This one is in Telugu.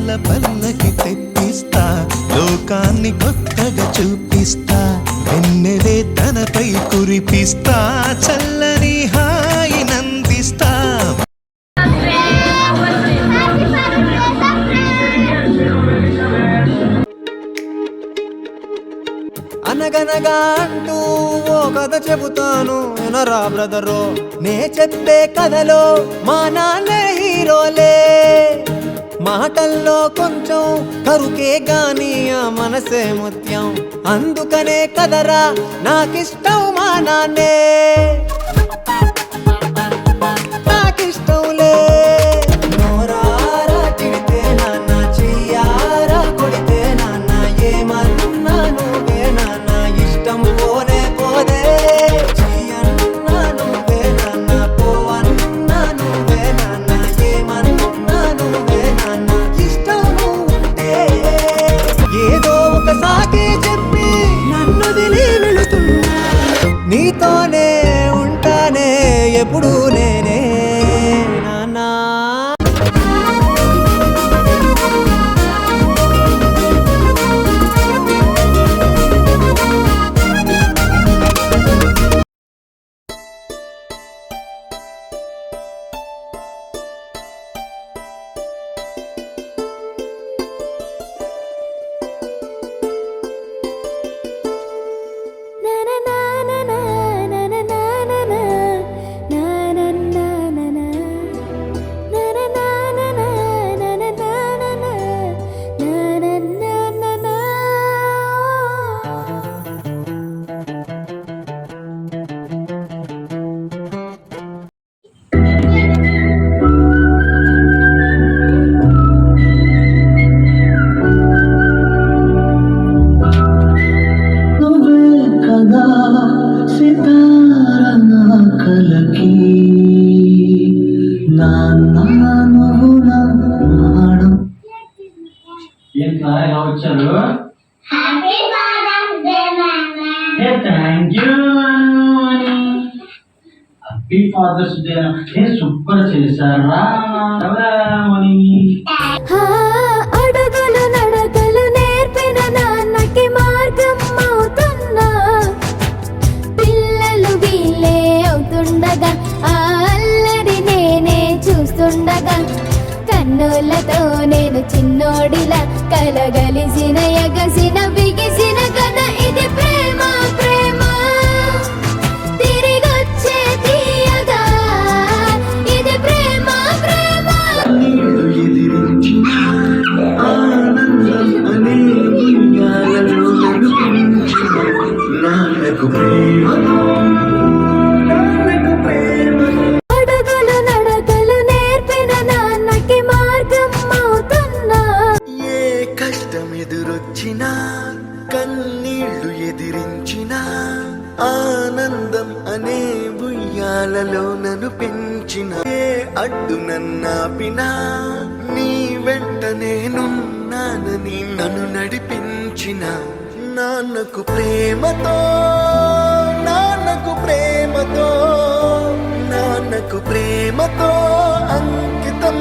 పాల పల్లకి తెప్పిస్తా, లోకాన్ని కొత్తగా చూపిస్తా, వెన్నెలే తనపై కురిపిస్తా, చల్లని హాయి నందిస్తా. అనగనగా అంటూ ఓ కథ చెబుతాను వినరా బ్రదరు. నే చెప్పే కథలో మా నాన్నే హీరోలే, మాటల్లో కొంచెం కరుకే గాని ఆ మనసే ముత్యం. అందుకనే కదరా నాకిష్టం మా నాన్నే, నాకిష్టంలే. నోరారా తిడితే నాన్న, చెయ్యారా కొడితే నాన్న, ఏమన్నా నువ్వే నాన్న, ఇష్టం పోనే పోదే. చెయ్యన్నా నువ్వే నాన్న, పోవన్నా నువ్వే నాన్న, ఏమన్నా నువ్వే నాన్న, ఇష్టం ఉంటే ఏదో ఒక సాకి చెప్పి నన్ను దిలి వెళుతున్నా. నీతోనే ఉంటానే ఎప్పుడు నేనే నాన్నా. హ్యాపీ ఫాదర్స్ డే సూపర్ చేశారా అడుగులు నడకలు నేర్పిన నాన్నకి మార్గం అవుతున్నా, పిల్లలు వీళ్ళే అవుతుండగా ఆ అల్లరి నేనే చూస్తుండగా, కన్నులతో నేను చిన్నోడిలా కలగలిసిన ఎగసిన బిగిసిన కథ ఇది ప్రేమ ప్రేమ, తిరిగొచ్చే తీయగా ఇది ప్రేమ ప్రేమ. అడుగులు నడకలు నేర్పిన నాన్నకి మార్గం అవుతున్నా. ఏ కష్టం ఎదురొచ్చినా, కన్నీళ్లు ఎదిరించినా, ఆనందం అనే ఉయ్యాలలో నన్ను పెంచిన, ఏ అడ్డు నన్నాపినా నీ వెంట నేనున్నానని నన్ను నడిపించిన, నాన్నకు ప్రేమతో, నాన్నకు ప్రేమతో, నాన్నకు ప్రేమతో అంకితం.